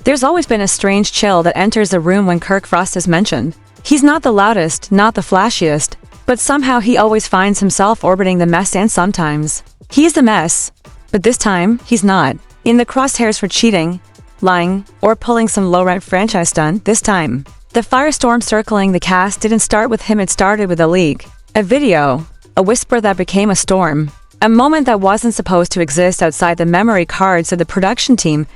There's always been a strange chill that enters the room when Kirk Frost is mentioned. He's not the loudest, not the flashiest, but somehow he always finds himself orbiting the mess, and sometimes he's the mess. But this time, he's not in the crosshairs for cheating, lying, or pulling some low-rent franchise stunt. This time, the firestorm circling the cast didn't start with him, it started with a leak. A video. A whisper that became a storm. A moment that wasn't supposed to exist outside the memory cards of the production team.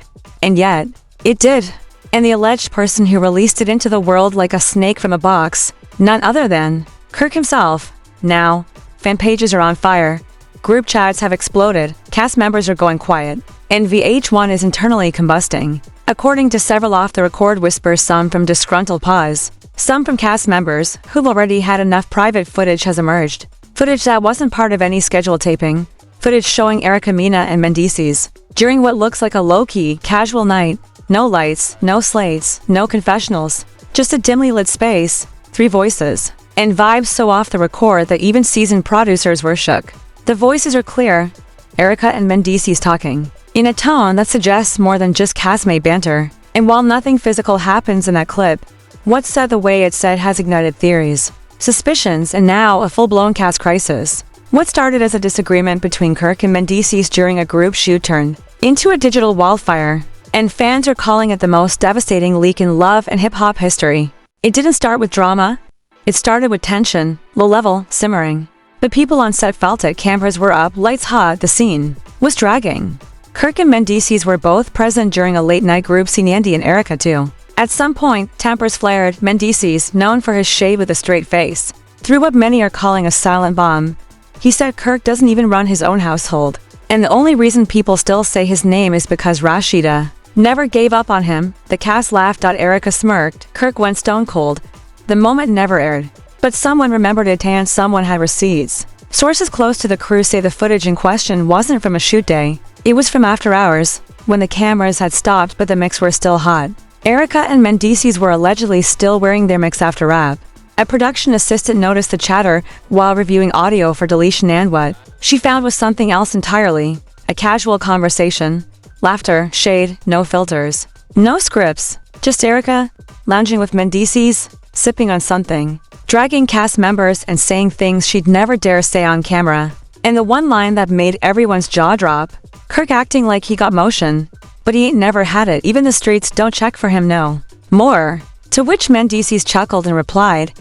And yet, it did. And the alleged person who released it into the world like a snake from a box, none other than Kirk himself. Now, fan pages are on fire. Group chats have exploded, cast members are going quiet, and VH1 is internally combusting. According to several off-the-record whispers, some from disgruntled paws, some from cast members who've already had enough, private footage has emerged. Footage that wasn't part of any scheduled taping. Footage showing Erica, Mina, and Mendeecees during what looks like a low-key, casual night. No lights, no slates, no confessionals. Just a dimly lit space, 3 voices, and vibes so off the record that even seasoned producers were shook. The voices are clear. Erica and Mendeecees talking in a tone that suggests more than just castmate banter. And while nothing physical happens in that clip, what's said the way it's said has ignited theories, suspicions, and now a full-blown cast crisis. What started as a disagreement between Kirk and Mendeecees during a group shoot turned into a digital wildfire, and fans are calling it the most devastating leak in love and hip-hop history. It didn't start with drama. It started with tension, low-level, simmering. But people on set felt it. Cameras were up, lights hot, the scene was dragging. Kirk and Mendeecees were both present during a late-night group scene. Andy and Erica too. At some point, tempers flared. Mendeecees, known for his shade with a straight face, threw what many are calling a silent bomb. He said Kirk doesn't even run his own household, and the only reason people still say his name is because Rashida never gave up on him. The cast laughed. Erica smirked. Kirk went stone cold. The moment never aired, but someone remembered it, and someone had receipts. Sources close to the crew say the footage in question wasn't from a shoot day. It was from after hours, when the cameras had stopped but the mix were still hot. Erica and Mendeecees were allegedly still wearing their mix after wrap. A production assistant noticed the chatter while reviewing audio for deletion, and what she found was something else entirely. A casual conversation. Laughter, shade, no filters. No scripts. Just Erica, lounging with Mendeecees, sipping on something, dragging cast members and saying things she'd never dare say on camera. And the one line that made everyone's jaw drop, Kirk acting like he got motion, but he ain't never had it. Even the streets don't check for him no more. To which Mendeecees chuckled and replied,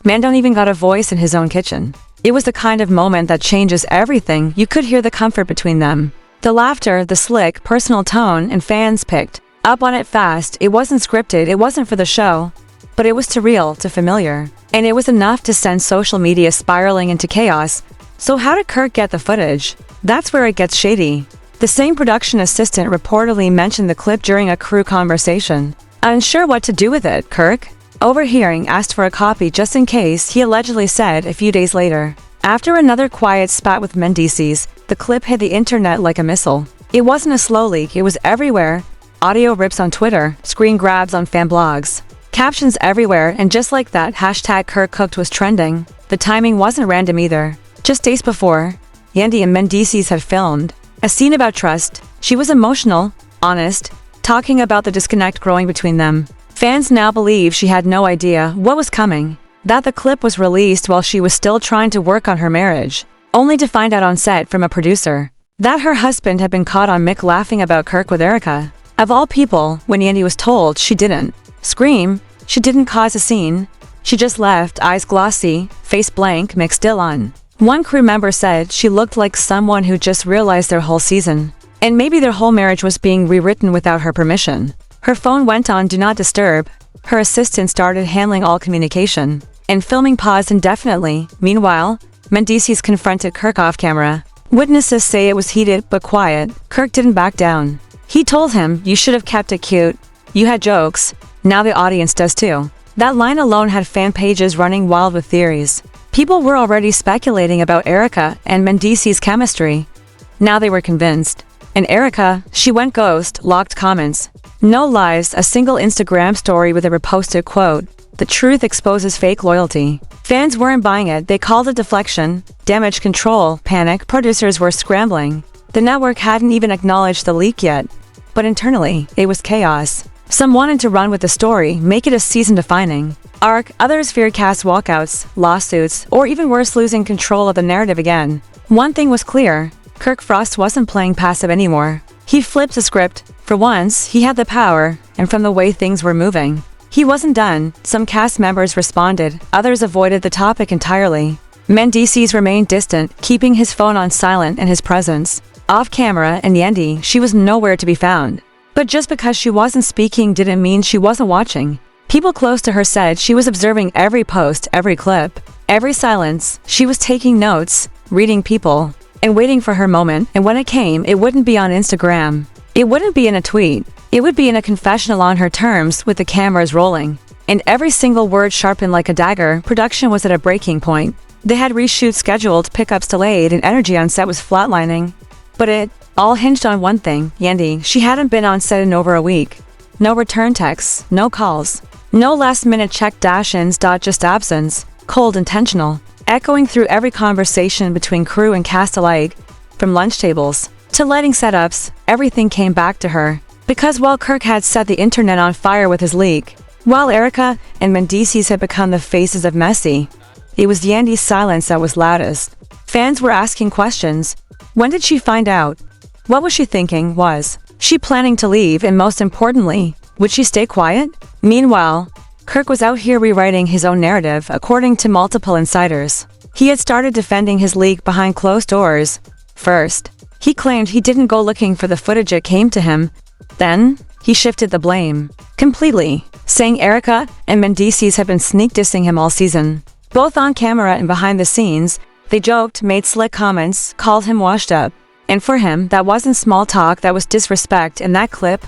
"Man don't even got a voice in his own kitchen." It was the kind of moment that changes everything. You could hear the comfort between them. The laughter, the slick, personal tone, and fans picked up on it fast. It wasn't scripted, it wasn't for the show, but it was too real, too familiar. And it was enough to send social media spiraling into chaos. So how did Kirk get the footage? That's where it gets shady. The same production assistant reportedly mentioned the clip during a crew conversation. Unsure what to do with it, Kirk, overhearing, asked for a copy just in case, he allegedly said a few days later. After another quiet spat with Mendeecees, the clip hit the internet like a missile. It wasn't a slow leak, it was everywhere. Audio rips on Twitter, screen grabs on fan blogs, captions everywhere, and just like that, hashtag Kirk Cooked was trending. The timing wasn't random either. Just days before, Yandy and Mendeecees had filmed a scene about trust. She was emotional, honest, talking about the disconnect growing between them. Fans now believe she had no idea what was coming, that the clip was released while she was still trying to work on her marriage, only to find out on set from a producer that her husband had been caught on mic laughing about Kirk with Erica. Of all people, when Yandy was told she didn't scream, she didn't cause a scene, she just left, eyes glossy, face blank, mic still on. One crew member said she looked like someone who just realized their whole season, and maybe their whole marriage was being rewritten without her permission. Her phone went on Do Not Disturb. Her assistant started handling all communication, and filming paused indefinitely. Meanwhile, Mendeecees confronted Kirk off camera. Witnesses say it was heated but quiet. Kirk didn't back down. He told him, "You should have kept it cute. You had jokes. Now the audience does too." That line alone had fan pages running wild with theories. People were already speculating about Erica and Mendeecees' chemistry. Now they were convinced. And Erica, she went ghost, locked comments. No lives, a single Instagram story with a reposted quote. The truth exposes fake loyalty. Fans weren't buying it. They called it deflection, damage control, panic. Producers were scrambling. The network hadn't even acknowledged the leak yet. But internally, it was chaos. Some wanted to run with the story, make it a season-defining arc. Others feared cast walkouts, lawsuits, or even worse, losing control of the narrative again. One thing was clear: Kirk Frost wasn't playing passive anymore. He flipped the script. For once, he had the power, and from the way things were moving, he wasn't done. Some cast members responded, others avoided the topic entirely. Mendeecees remained distant, keeping his phone on silent and his presence off camera, and Yendi, she was nowhere to be found. But just because she wasn't speaking didn't mean she wasn't watching. People close to her said she was observing every post, every clip, every silence. She was taking notes, reading people, and waiting for her moment. And when it came, it wouldn't be on Instagram. It wouldn't be in a tweet. It would be in a confessional on her terms, with the cameras rolling, and every single word sharpened like a dagger. Production was at a breaking point. They had reshoots scheduled, pickups delayed, and energy on set was flatlining. But it all hinged on one thing: Yendi. She hadn't been on set in over a week. No return texts, no calls, no last-minute check dash-ins. Just absence, cold, intentional, echoing through every conversation between crew and cast alike. From lunch tables to lighting setups, everything came back to her. Because while Kirk had set the internet on fire with his leak, while Erica and Mendeecees had become the faces of Messy, it was Yendi's silence that was loudest. Fans were asking questions. When did she find out? What was she thinking? Was she planning to leave? And most importantly, would she stay quiet? Meanwhile, Kirk was out here rewriting his own narrative. According to multiple insiders, he had started defending his leak behind closed doors. First, he claimed he didn't go looking for the footage, it came to him. Then, he shifted the blame completely, saying Erica and Mendeecees had been sneak dissing him all season, both on camera and behind the scenes. They joked, made slick comments, called him washed up. And for him, that wasn't small talk, that was disrespect. In that clip,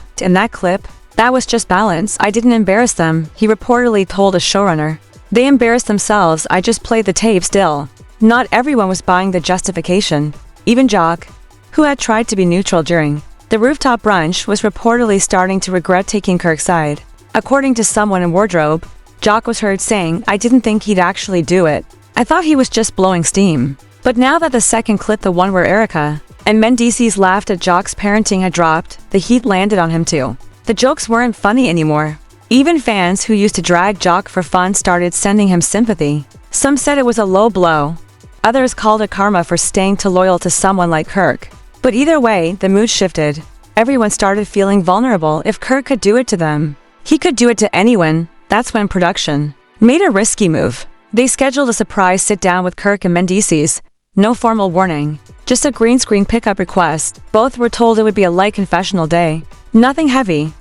that was just balance. I didn't embarrass them, he reportedly told a showrunner. They embarrassed themselves, I just played the tape. Still, not everyone was buying the justification. Even Jock, who had tried to be neutral during the rooftop brunch, was reportedly starting to regret taking Kirk's side. According to someone in wardrobe, Jock was heard saying, I didn't think he'd actually do it. I thought he was just blowing steam. But now that the second clip, the one where Erica and Mendeecees laughed at Jock's parenting, had dropped, the heat landed on him too. The jokes weren't funny anymore. Even fans who used to drag Jock for fun started sending him sympathy. Some said it was a low blow. Others called it karma for staying too loyal to someone like Kirk. But either way, the mood shifted. Everyone started feeling vulnerable. If Kirk could do it to them, he could do it to anyone. That's when production made a risky move. They scheduled a surprise sit-down with Kirk and Mendeecees. No formal warning, just a green screen pickup request. Both were told it would be a light confessional day, nothing heavy.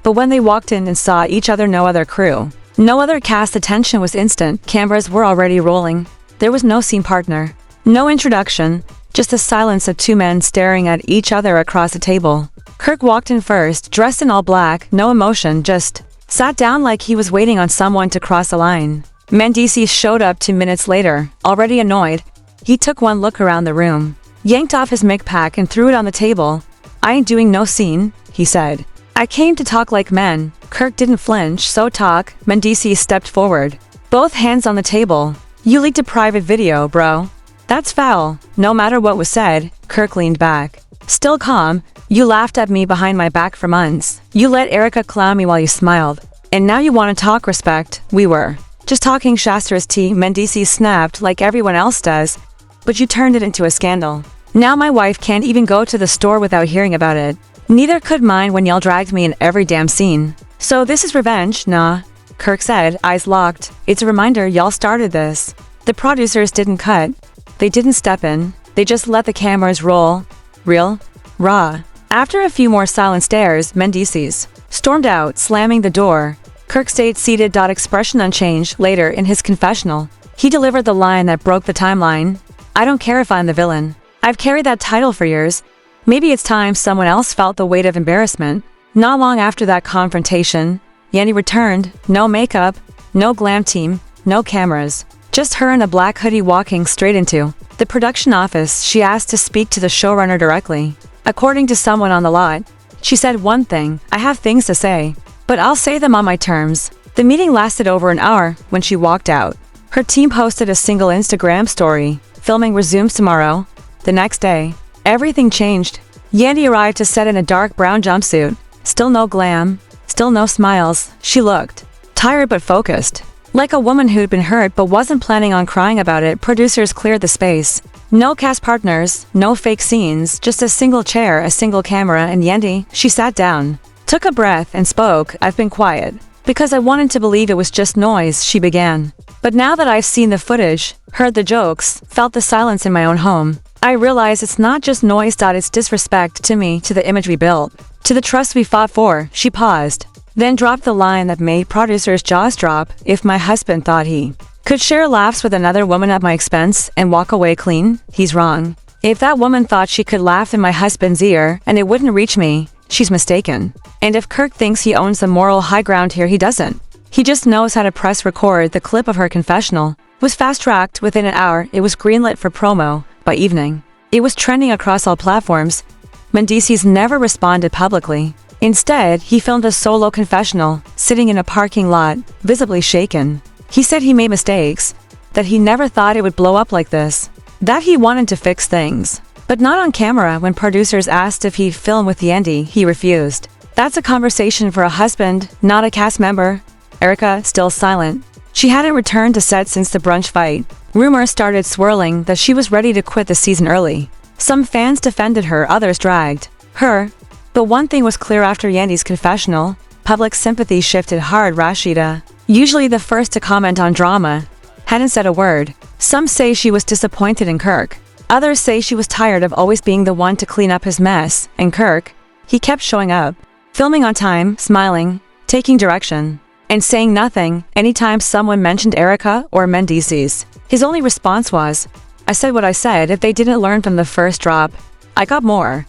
But when they walked in and saw each other, no other crew, no other cast, the tension was instant. Cameras were already rolling. There was no scene partner, no introduction, just the silence of two men staring at each other across a table. Kirk walked in first, dressed in all black, no emotion, just sat down like he was waiting on someone to cross the line. Mendeecees showed up 2 minutes later, already annoyed. He took one look around the room, yanked off his mic pack and threw it on the table. I ain't doing no scene, he said. I came to talk like men. Kirk didn't flinch. So talk. Mendeecees stepped forward, both hands on the table. You leaked a private video, bro. That's foul. No matter what was said, Kirk leaned back, still calm. You laughed at me behind my back for months. You let Erica clown me while you smiled. And now you want to talk respect. We were just talking Shastra's tea. Mendeecees snapped, like everyone else does. But you turned it into a scandal. Now my wife can't even go to the store without hearing about it. Neither could mine when y'all dragged me in every damn scene. So this is revenge, nah? Kirk said, eyes locked. It's a reminder y'all started this. The producers didn't cut. They didn't step in. They just let the cameras roll. Real. Raw. After a few more silent stares, Mendeecees stormed out, slamming the door. Kirk stayed seated. Expression unchanged. Later, in his confessional, he delivered the line that broke the timeline. I don't care if I'm the villain. I've carried that title for years. Maybe it's time someone else felt the weight of embarrassment. Not long after that confrontation, Yendi returned. No makeup, no glam team, no cameras. Just her in a black hoodie walking straight into the production office. She asked to speak to the showrunner directly. According to someone on the lot, she said one thing, I have things to say, but I'll say them on my terms. The meeting lasted over an hour. When she walked out, her team posted a single Instagram story. Filming resumes tomorrow. The next day, everything changed. Yendi arrived to set in a dark brown jumpsuit. Still no glam, Still no smiles. She looked tired but focused. Like a woman who'd been hurt but wasn't planning on crying about it. Producers cleared the space. No cast partners, no fake scenes, just a single chair, a single camera, and Yendi. She sat down, took a breath, and spoke. I've been quiet because I wanted to believe it was just noise, she began. But now that I've seen the footage, heard the jokes, felt the silence in my own home, I realize it's not just noise. It's disrespect to me, to the image we built, to the trust we fought for. She paused, then dropped the line that made producers' jaws drop. If my husband thought he could share laughs with another woman at my expense and walk away clean, he's wrong. If that woman thought she could laugh in my husband's ear and it wouldn't reach me, she's mistaken. And if Kirk thinks he owns the moral high ground here, he doesn't. He just knows how to press record. The clip of her confessional was fast-tracked. Within an hour, it was greenlit for promo. By evening, it was trending across all platforms. Mendeecees never responded publicly. Instead, he filmed a solo confessional, sitting in a parking lot, visibly shaken. He said he made mistakes, that he never thought it would blow up like this, that he wanted to fix things, but not on camera. When producers asked if he'd film with Yendi, he refused. That's a conversation for a husband, not a cast member. Erica, still silent. She hadn't returned to set since the brunch fight. Rumors started swirling that she was ready to quit the season early. Some fans defended her, others dragged her. But one thing was clear after Yendi's confessional: public sympathy shifted hard. Rashida, usually the first to comment on drama, hadn't said a word. Some say she was disappointed in Kirk. Others say she was tired of always being the one to clean up his mess. And Kirk, he kept showing up, filming on time, smiling, taking direction, and saying nothing anytime someone mentioned Erica or Mendeecees. His only response was, I said what I said. If they didn't learn from the first drop, I got more.